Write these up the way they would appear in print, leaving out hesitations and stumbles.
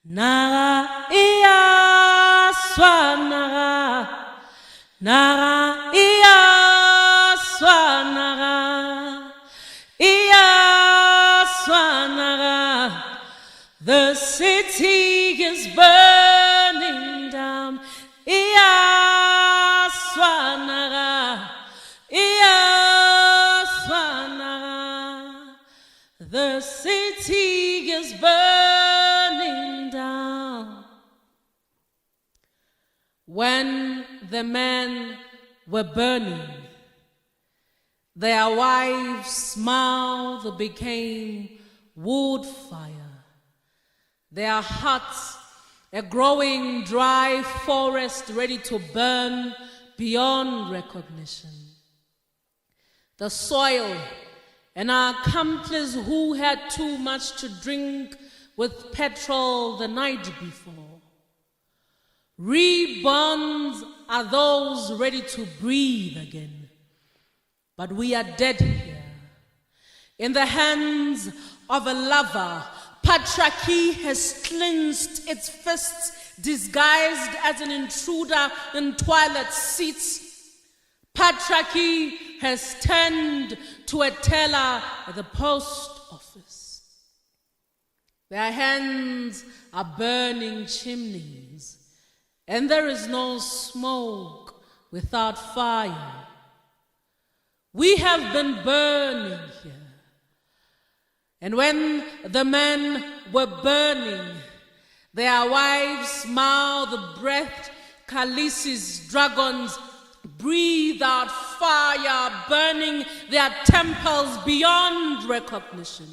Naga iya swanaga, naga iya swanaga, iya swanaga. The city is burning down. Iya swanaga, iya swanaga. The city is burning down. When the men were burning, their wives' mouths became wood fire. Their hearts, a growing dry forest ready to burn beyond recognition. The soil, an accomplice who had too much to drink with petrol the night before. Reborns are those ready to breathe again. But we are dead here. In the hands of a lover, patriarchy has clenched its fists, disguised as an intruder in toilet seats. Patriarchy has turned to a teller at the post office. Their hands are burning chimneys, and there is no smoke without fire. We have been burning here. And when the men were burning, their wives' mouth breathed, Khaleesi's dragons breathe out fire, burning their temples beyond recognition.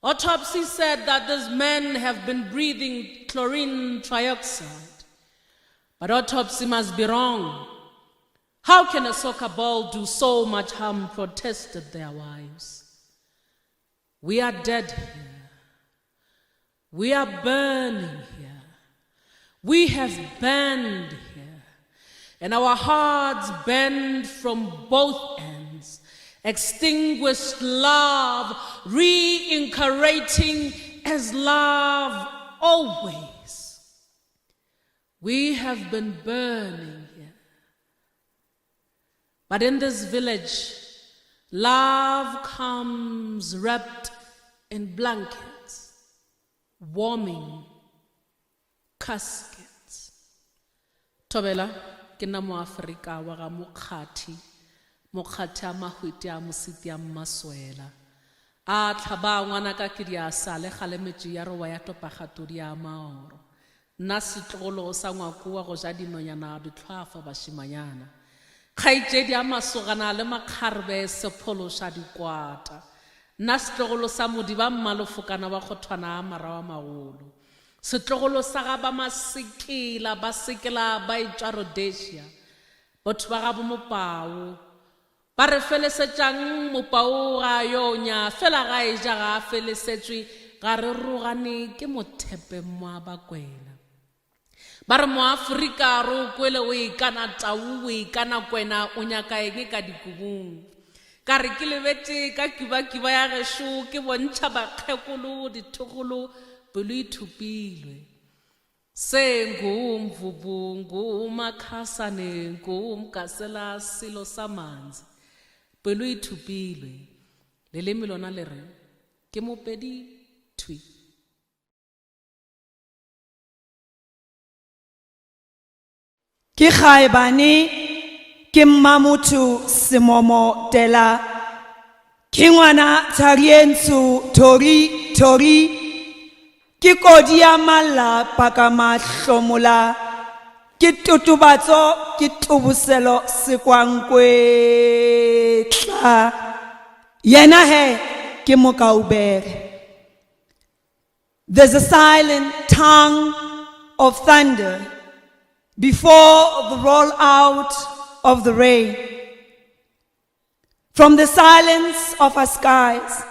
Autopsy said that these men have been breathing chlorine trioxide. But autopsy must be wrong. How can a soccer ball do so much harm? Protested their wives. We are dead here. We are burning here. We have burned here. And our hearts bend from both ends. Extinguished love, reincarnating as love always. We have been burning here. But in this village, love comes wrapped in blankets, warming caskets. Tobela, ke nna moAfrika wa ga mokgati a mahwiti a mositi a mmaswela. A tlhaba ngwanaka ke di a sale kgalemetše ya roba ya topagatodi ya maoro. Nna setlogolo sa ngwakua go ja dinonyana ditlhwafa bašimanyana. Kgaitšedi a masogana le makgarbe sephološa dikwata. Nna setlogolo sa modiba mmalofokana ba kgothwana a mara wa magolo. Setlogolo sa ga ba masekela ba sekela ba etšwa Rhodesia. Batho ba ga bo mopao ba re felesetšang mopao ga yonya fela ga e ja ga a felesetšwe ga re rogane ke mothepe mmoa bakwena. Ba re moAfrika re o kwele o ikana tau o ikana kwena o nyaka eng ka dikobong. Ka re ke lebetse ka kibakiba ya gešo ke bontšha bakgekolo dithogolo pelo e thupilwe. Se ngumvubu ngumakhasane ngumkasela silo samanzi pelo e thupilwe. Leleme lona le re ke mopedi thui. Ke kgaebane ke Mmamutu Semomo Tela ke ngwana Tharientsu Tori Ki kodi ya malapa ka mahlomola, ki tutubatso, ki tubuselo sekwankwe. Yena he ki mokaubere. There's a silent tongue of thunder before the rollout of the rain. From the silence of our skies,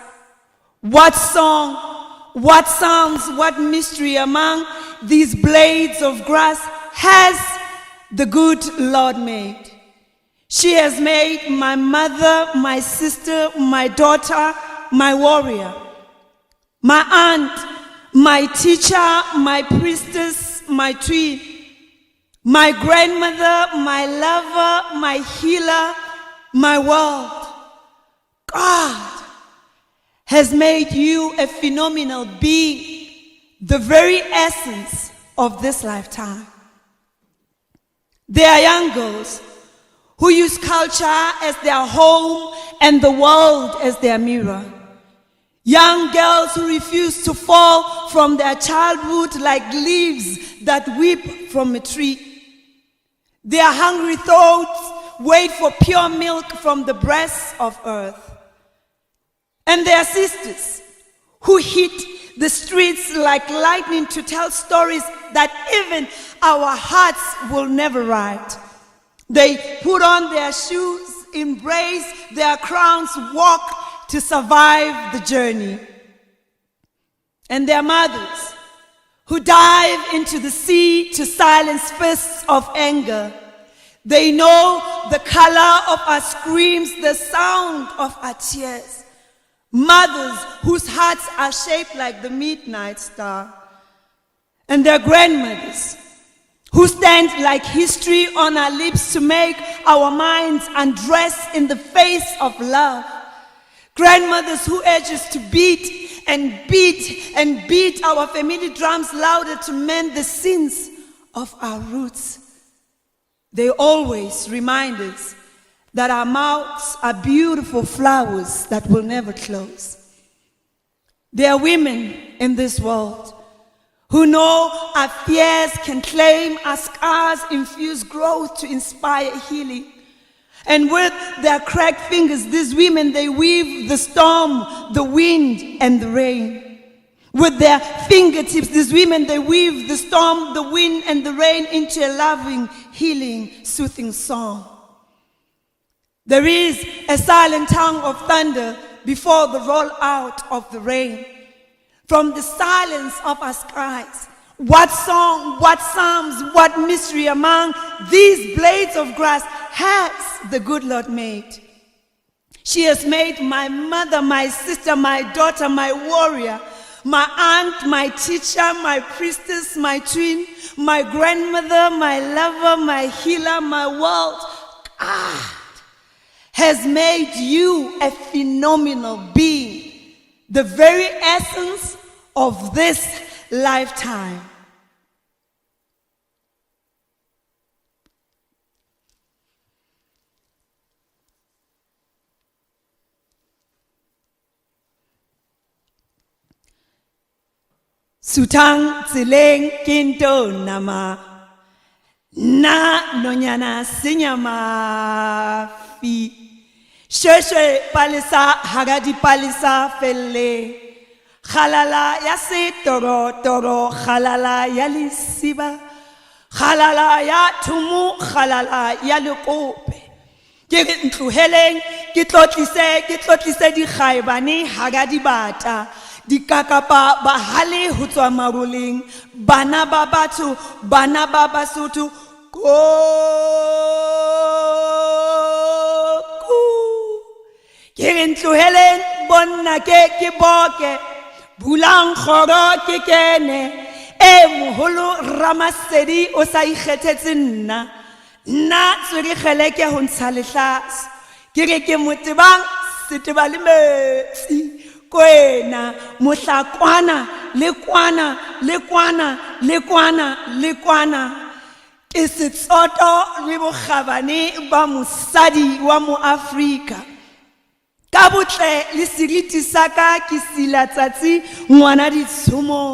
what song, what sounds, what mystery among these blades of grass has the good Lord made? She has made my mother, my sister, my daughter, my warrior, my aunt, my teacher, my priestess, my twin, my grandmother, my lover, my healer, my world. God has made you a phenomenal being, the very essence of this lifetime. There are young girls who use culture as their home and the world as their mirror. Young girls who refuse to fall from their childhood like leaves that weep from a tree. Their hungry throats wait for pure milk from the breasts of earth. And their sisters who hit the streets like lightning to tell stories that even our hearts will never write. They put on their shoes, embrace their crowns, walk to survive the journey. And their mothers who dive into the sea to silence fists of anger. They know the color of our screams, the sound of our tears. Mothers whose hearts are shaped like the midnight star. And their grandmothers who stand like history on our lips to make our minds undress in the face of love. Grandmothers who urge us to beat and beat and beat our family drums louder to mend the sins of our roots. They always remind us that our mouths are beautiful flowers that will never close. There are women in this world who know our fears can claim, our scars infuse growth to inspire healing. And with their cracked fingers, these women, they weave the storm, the wind, and the rain. With their fingertips, these women, they weave the storm, the wind, and the rain into a loving, healing, soothing song. There is a silent tongue of thunder before the rollout of the rain. From the silence of our skies, what song, what psalms, what mystery among these blades of grass has the good Lord made? She has made my mother, my sister, my daughter, my warrior, my aunt, my teacher, my priestess, my twin, my grandmother, my lover, my healer, my world. God has made you a phenomenal being, the very essence of this lifetime. Sutang tsileng kinto nama na nonyana sinyama fi sheshe palisa hagadi palisa felle khalala ya se toro toro khalala ya lisiba khalala ya thumu khalala ya lekope ke ntloheleng ke tlotlise di khaibane hagadi bata dikakapa bahale ho tswa maroleng bana ba batho bana ba Basotho ko ke ntloheleng bonna ke boke bulang khoro ke kene e moholo Ramasedi o sa ikgethetse nna tswere khele ke ho ntsha lehlasi ke re ke motebang seteba le metsi kwena mohlakwana lekwana ke setsoto le bogabane ba mosadi wa mo Afrika ka botle le seriti sa ka ke sila tsatsi ngwana ditshomo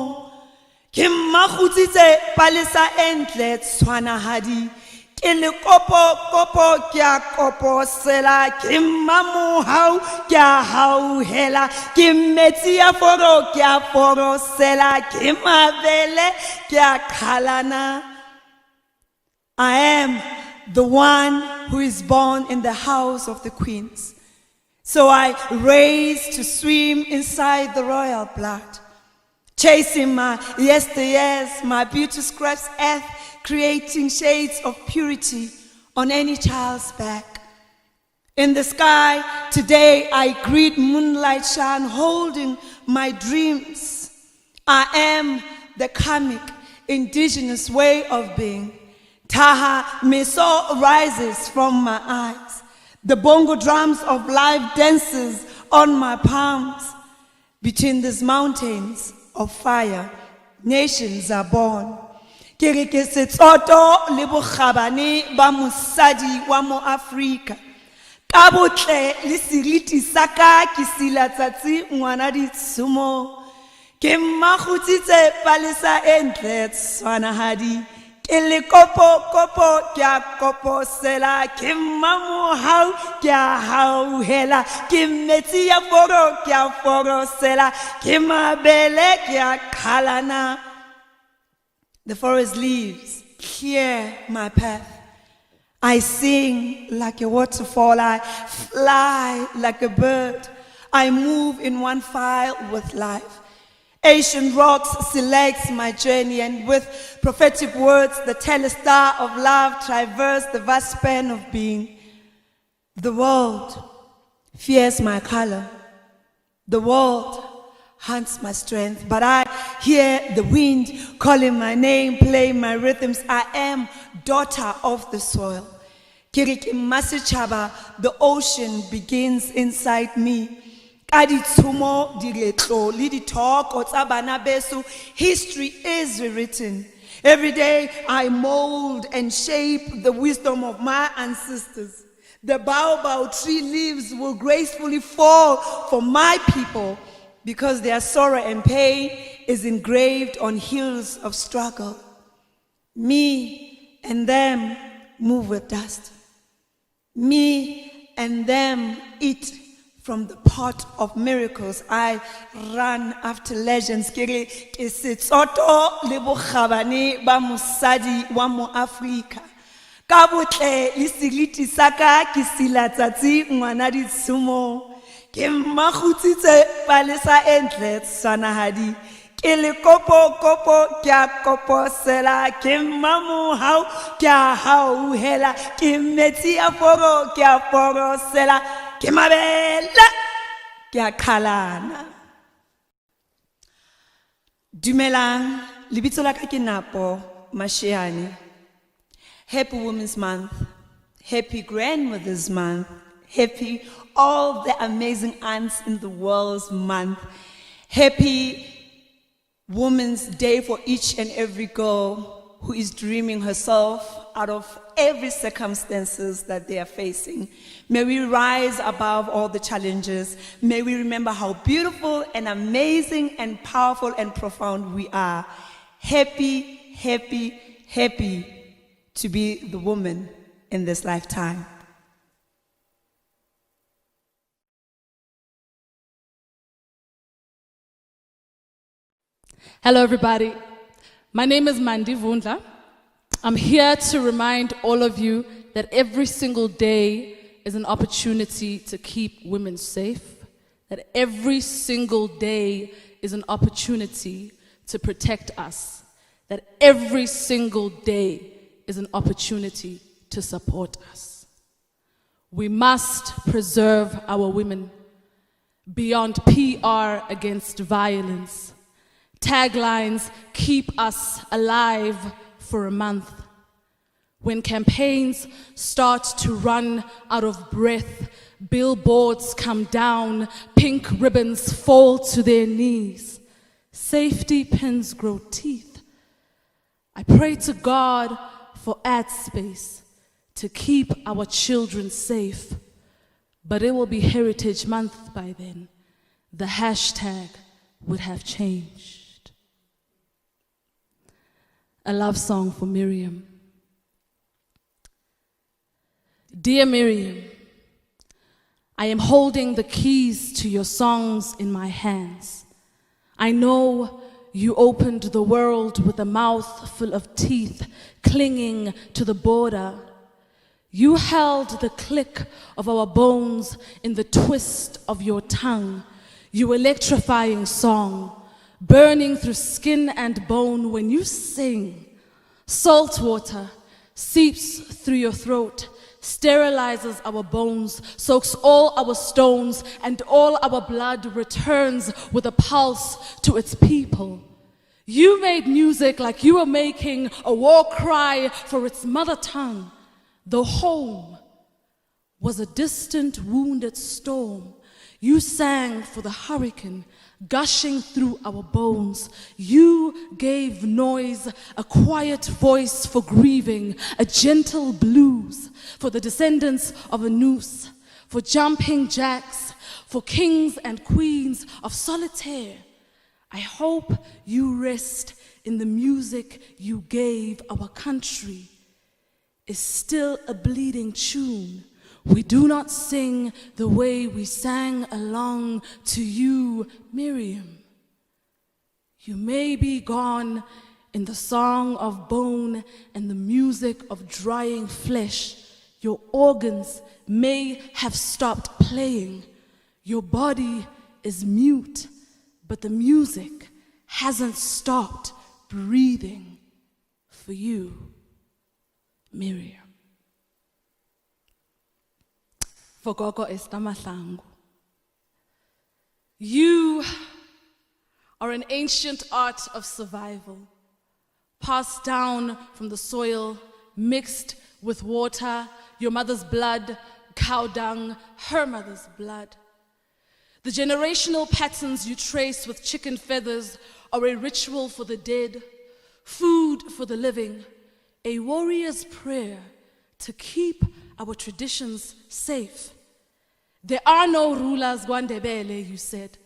Ke mmakgutsitse palesa entle tshwanahadi. Ke le kopo ke a koposela. Ke mmamohau ke a hauhela. Ke metsi a foro ke a forosela. Ke mabele ke a khalana. I am the one who is born in the house of the queens. So I raised to swim inside the royal blood, chasing my yesteryears, my beauty scraps earth, creating shades of purity on any child's back. In the sky today I greet moonlight shine, holding my dreams. I am the Kamik indigenous way of being. Taha Meso rises from my eyes. The bongo drums of life dances on my palms. Between these mountains of fire, nations are born. Ke re ke setsoto le bokgabane ba mosadi wa mo Afrika. Ka botle le seriti sa ka ke sila tsatsi ngwana ditshumo. Ke mmakgutsitse palesa entle tshwanahadi. Ke le kopo ke a koposela. Ke mmamohau ke a hauhela. Ke metsi a foro ke a forosela. Ke mabele ke a khalana. The forest leaves clear my path. I sing like a waterfall. I fly like a bird. I move in one file with life. Ancient rocks selects my journey, and with prophetic words the telestar of love traverse the vast span of being. The world fears my color. The world hunts my strength, but I hear the wind calling my name, playing my rhythms. I am daughter of the soil. Kiriki Masichaba, the ocean begins inside me. Kaditsumo diretlo liditoko tsabana besu. History is rewritten. Every day I mold and shape the wisdom of my ancestors. The baobab tree leaves will gracefully fall for my people, because their sorrow and pain is engraved on hills of struggle. Me and them move with dust. Me and them eat from the pot of miracles. I run after legends. Kere ke setsoto le bokgabane ba mosadi wa mo Afrika. Ka botle le seriti sa ka ke sila tsatsi ngwana ditshumo. Ke mmakgutsitse palesa entle tshwanahadi. Ke le kopo ke a koposela. Ke mmamohau ke a hauhela. Ke metsi a foro ke a forosela. Ke mabele ke a khalana. Dumelang, lebitso la ka ke Napo Masheane. Happy Women's Month. Happy Grandmother's Month. Happy all the amazing aunts in the world's month. Happy Women's Day for each and every girl who is dreaming herself out of every circumstances that they are facing. May we rise above all the challenges. May we remember how beautiful and amazing and powerful and profound we are. Happy, happy, happy to be the woman in this lifetime. Hello, everybody. My name is Mandi Vundla. I'm here to remind all of you that every single day is an opportunity to keep women safe, that every single day is an opportunity to protect us, that every single day is an opportunity to support us. We must preserve our women beyond PR against violence. Taglines keep us alive for a month. When campaigns start to run out of breath, billboards come down, pink ribbons fall to their knees, safety pins grow teeth. I pray to God for ad space to keep our children safe, but it will be Heritage Month by then. The hashtag would have changed. a love song for Miriam. Dear Miriam, I am holding the keys to your songs in my hands. I know you opened the world with a mouth full of teeth clinging to the border. You held the click of our bones in the twist of your tongue, you electrifying song, burning through skin and bone when you sing. Salt water seeps through your throat, sterilizes our bones, soaks all our stones, and all our blood returns with a pulse to its people. You made music like you were making a war cry for its mother tongue. Though home was a distant, wounded storm, you sang for the hurricane gushing through our bones. You gave noise, a quiet voice for grieving, a gentle blues for the descendants of a noose, for jumping jacks, for kings and queens of solitaire. I hope you rest in the music you gave our country. Is still a bleeding tune. We do not sing the way we sang along to you, Miriam. You may be gone in the song of bone and the music of drying flesh. Your organs may have stopped playing. Your body is mute, but the music hasn't stopped breathing for you, Miriam. For Gogo Esther Mahlangu. You are an ancient art of survival, passed down from the soil, mixed with water, your mother's blood, cow dung, her mother's blood. The generational patterns you trace with chicken feathers are a ritual for the dead, food for the living, a warrior's prayer to keep our traditions safe. There are no rulers, Gwandebele, you said.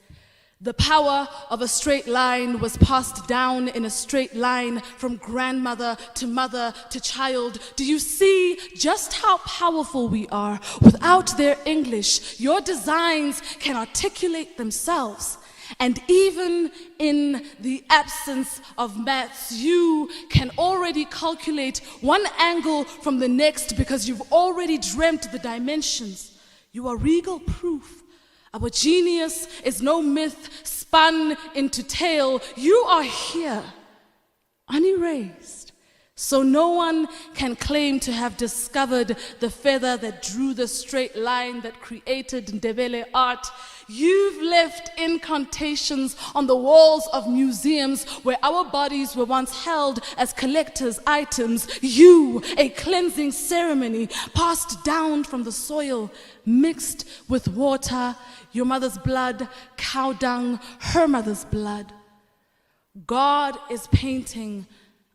The power of a straight line was passed down in a straight line from grandmother to mother to child. Do you see just how powerful we are? Without their English, your designs can articulate themselves. And even in the absence of maths, you can already calculate one angle from the next because you've already dreamt the dimensions. You are regal proof. Our genius is no myth spun into tale. You are here, unerased. So no one can claim to have discovered the feather that drew the straight line that created Ndebele art. You've left incantations on the walls of museums where our bodies were once held as collector's items. You, a cleansing ceremony passed down from the soil, mixed with water, your mother's blood, cow dung, her mother's blood. God is painting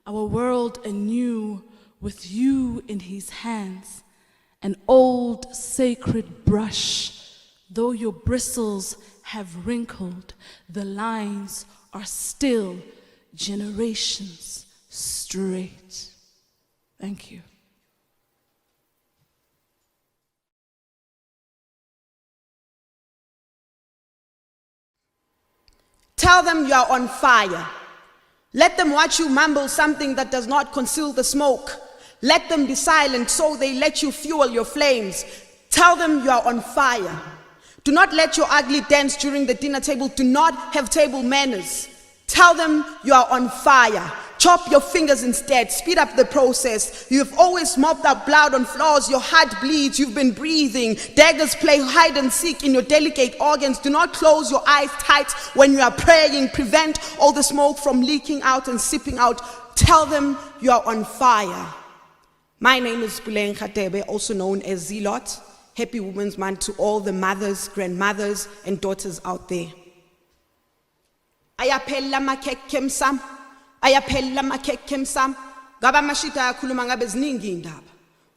our world anew with you in his hands, an old sacred brush. Though your bristles have wrinkled, the lines are still generations straight. Thank you. Tell them you are on fire. Let them watch you mumble something that does not conceal the smoke. Let them be silent so they let you fuel your flames. Tell them you are on fire. Do not let your ugly dance during the dinner table. Do not have table manners. Tell them you are on fire. Chop your fingers instead. Speed up the process. You have always mopped up blood on floors. Your heart bleeds. You've been breathing. Daggers play hide and seek in your delicate organs. Do not close your eyes tight when you are praying. Prevent all the smoke from leaking out and seeping out. Tell them you are on fire. My name is Puleng Khatebe, also known as Zealot. Happy Women's Month to all the mothers, grandmothers, and daughters out there. Ayaphela makhekhe msam, gaba mashita ayakhuluma ngabe ziningi indaba.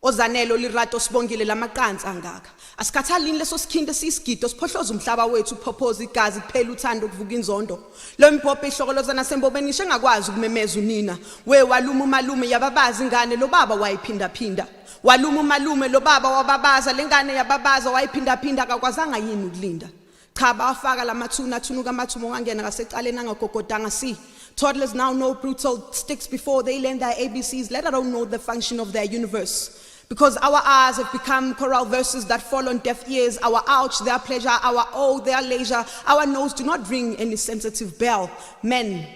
Ozanelo lirato sibongile lamaqansi angaka. Asikhathalini leso sikhinde sisigido siphohloza umhlaba wethu uphopoza igazi kuphela uthando kuvuka inzondo. Lo mbhobho ihlokolozana sembobeni ngisho engakwazi ukumemeza unina. We waluma umalume yababaza ingane lo baba wayiphinda phinda. Waluma umalume lo baba wababaza lengane yababaza wayiphinda phinda akakwazanga yini ukulinda. Cha bafaka lamathuna thunuka amathumo ngangena ngasecaleni angagogodanga si. Toddlers now know brutal sticks before they learn their ABCs, let alone know the function of their universe. Because our eyes have become choral verses that fall on deaf ears, our ouch, their pleasure, our oh, their leisure, our no's do not ring any sensitive bell. Men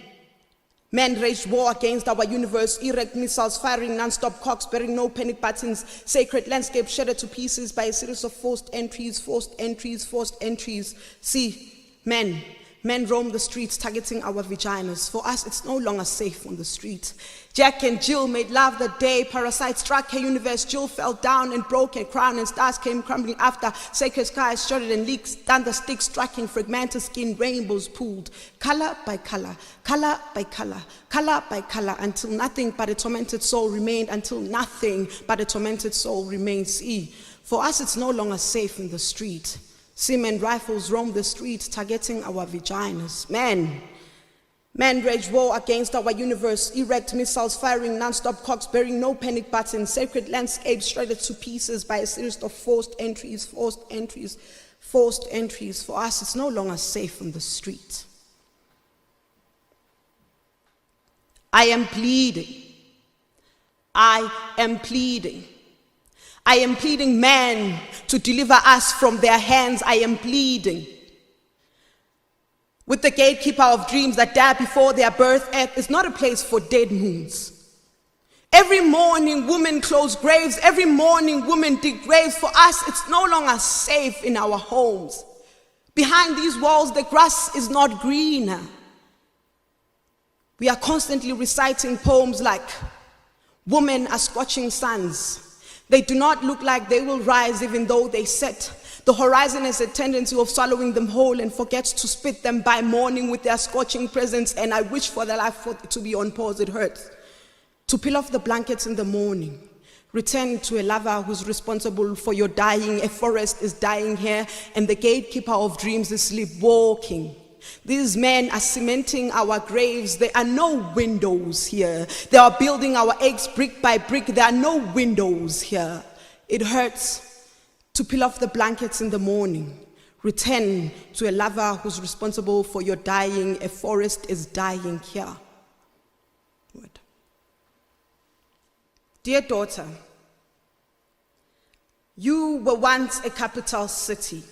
waged war against our universe, erect missiles firing non-stop cocks, bearing no panic buttons, sacred landscape shattered to pieces by a series of forced entries. See, men roam the streets targeting our vaginas. For us, it's no longer safe on the street. Jack and Jill made love the day parasite struck her universe. Jill fell down and broke her crown, and stars came crumbling after. Sacred skies shuddered and leaks, thunder sticks striking fragmented skin, rainbows pooled, color by color, color by color, color by color, until nothing but a tormented soul remained, until nothing but a tormented soul remains. See, for us, it's no longer safe in the street. Seamen rifles roam the streets, targeting our vaginas. Men wage war against our universe, erect missiles firing non-stop cocks, bearing no panic buttons, sacred landscapes shredded to pieces by a series of forced entries. For us, it's no longer safe on the street. I am pleading, men to deliver us from their hands. I am pleading. With the gatekeeper of dreams that die before their birth, earth is not a place for dead moons. Every morning, women close graves. Every morning, women dig graves. For us, it's no longer safe in our homes. Behind these walls, the grass is not greener. We are constantly reciting poems like, women are scorching suns. They do not look like they will rise even though they set. The horizon has a tendency of swallowing them whole and forgets to spit them by morning with their scorching presence, and I wish for their life to be on pause. It hurts. To peel off the blankets in the morning, return to a lover who's responsible for your dying. A forest is dying here, and the gatekeeper of dreams is sleepwalking. These men are cementing our graves. There are no windows here. They are building our eggs brick by brick. There are no windows here. It hurts to peel off the blankets in the morning. Return to a lover who's responsible for your dying. A forest is dying here. What? Dear daughter, you were once a capital city.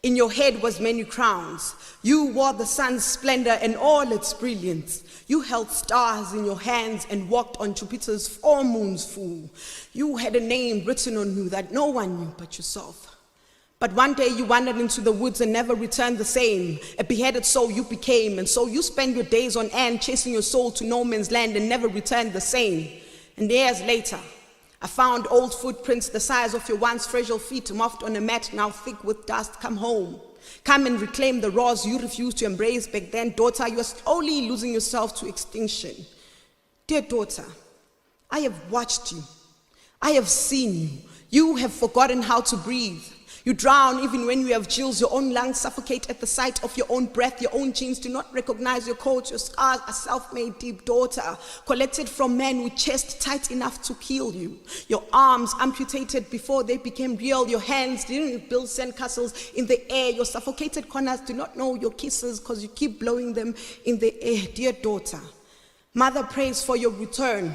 In your head was many crowns. You wore the sun's splendor and all its brilliance. You held stars in your hands and walked on Jupiter's 4 moons full. You had a name written on you that no one knew but yourself. But one day you wandered into the woods and never returned the same. A beheaded soul you became, and so you spent your days on end chasing your soul to no man's land and never returned the same. And years later, I found old footprints the size of your once fragile feet, mopped on a mat now thick with dust. Come home. Come and reclaim the rose you refused to embrace back then. Daughter, you are slowly losing yourself to extinction. Dear daughter, I have watched you. I have seen you. You have forgotten how to breathe. You drown even when you have chills. Your own lungs suffocate at the sight of your own breath. Your own genes do not recognize your codes. Your scars are self-made, deep daughter, collected from men with chest tight enough to kill you. Your arms amputated before they became real. Your hands didn't build sandcastles in the air. Your suffocated corners do not know your kisses because you keep blowing them in the air. Dear daughter, mother prays for your return.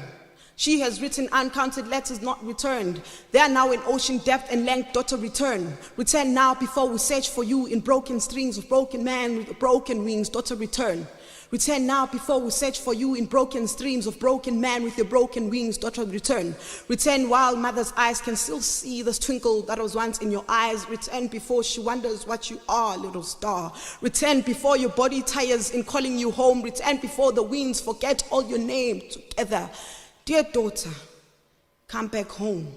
She has written uncounted letters not returned. They are now in ocean depth and length. Daughter, return. Return now before we search for you in broken strings of broken man with broken wings. Daughter, return. Return now before we search for you in broken streams of broken man with your broken wings. Daughter, return. Return while mother's eyes can still see the twinkle that was once in your eyes. Return before she wonders what you are, little star. Return before your body tires in calling you home. Return before the winds forget all your name together. Dear daughter, come back home.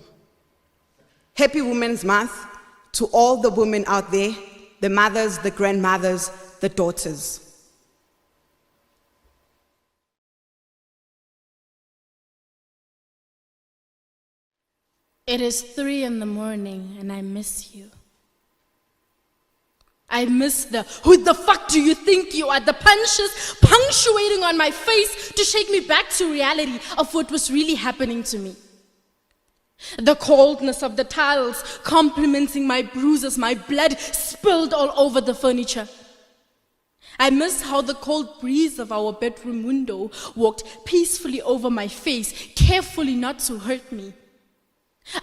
Happy Women's Month to all the women out there, the mothers, the grandmothers, the daughters. It is 3 in the morning and I miss you. I miss the "who the fuck do you think you are?" the punches punctuating on my face to shake me back to reality of what was really happening to me. The coldness of the tiles complementing my bruises, my blood spilled all over the furniture. I miss how the cold breeze of our bedroom window walked peacefully over my face, carefully not to hurt me.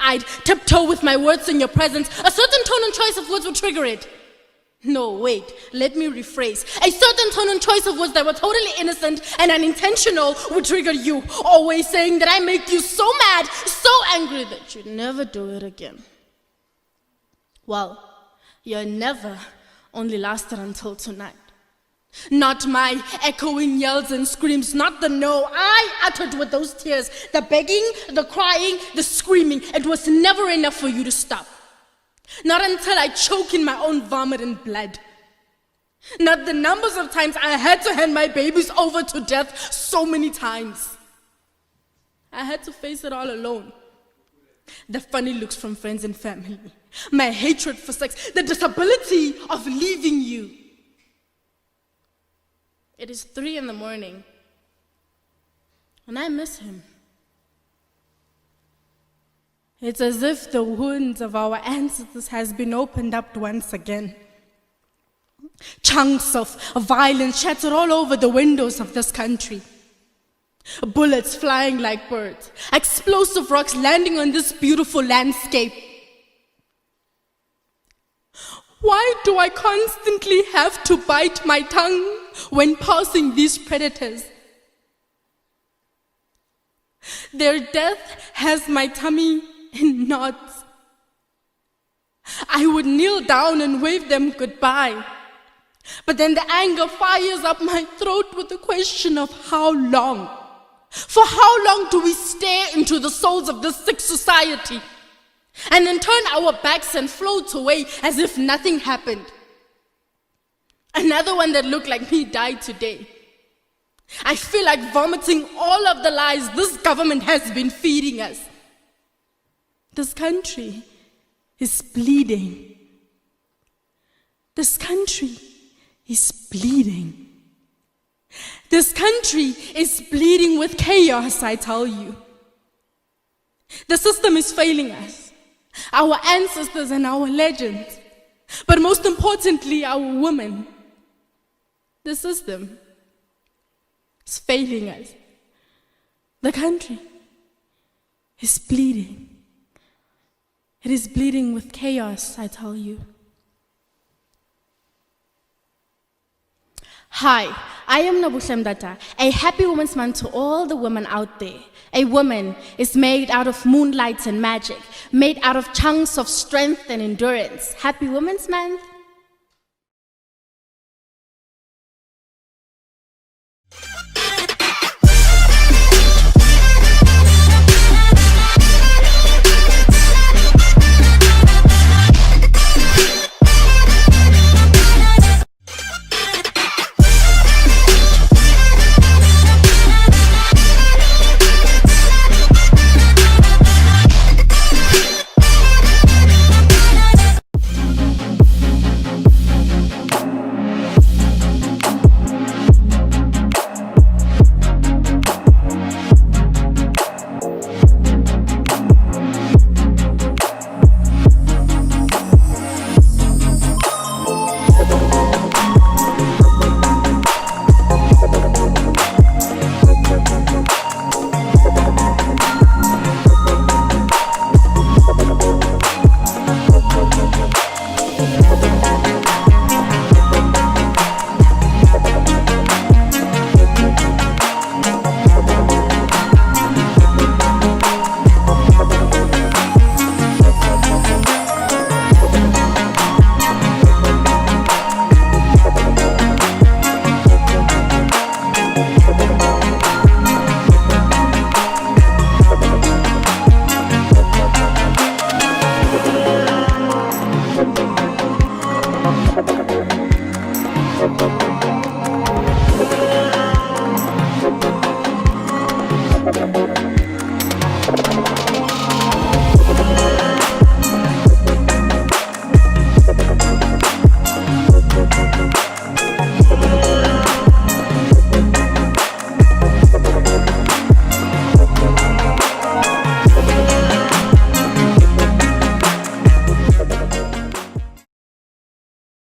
I'd tiptoe with my words in your presence. A certain tone and choice of words would trigger it. No, wait, let me rephrase. A certain tone and choice of words that were totally innocent and unintentional would trigger you, always saying that I make you so mad, so angry that you'd never do it again. Well, your never only lasted until tonight. Not my echoing yells and screams, not the no I uttered with those tears, the begging, the crying, the screaming. It was never enough for you to stop. Not until I choke in my own vomit and blood. Not the numbers of times I had to hand my babies over to death so many times. I had to face it all alone. The funny looks from friends and family, my hatred for sex, the disability of leaving you. It is 3 in the morning, and I miss him. It's as if the wounds of our ancestors has been opened up once again. Chunks of violence shattered all over the windows of this country. Bullets flying like birds, explosive rocks landing on this beautiful landscape. Why do I constantly have to bite my tongue when passing these predators? Their death has my tummy in knots. I would kneel down and wave them goodbye. But then the anger fires up my throat with the question of how long? For how long do we stare into the souls of this sick society and then turn our backs and float away as if nothing happened? Another one that looked like me died today. I feel like vomiting all of the lies this government has been feeding us. This country is bleeding. This country is bleeding. This country is bleeding with chaos, I tell you. The system is failing us, our ancestors and our legends, but most importantly, our women. The system is failing us. The country is bleeding. It is bleeding with chaos, I tell you. Hi, I am Nabuhle Mdata, a happy Women's Month to all the women out there. A woman is made out of moonlight and magic, made out of chunks of strength and endurance. Happy Women's Month.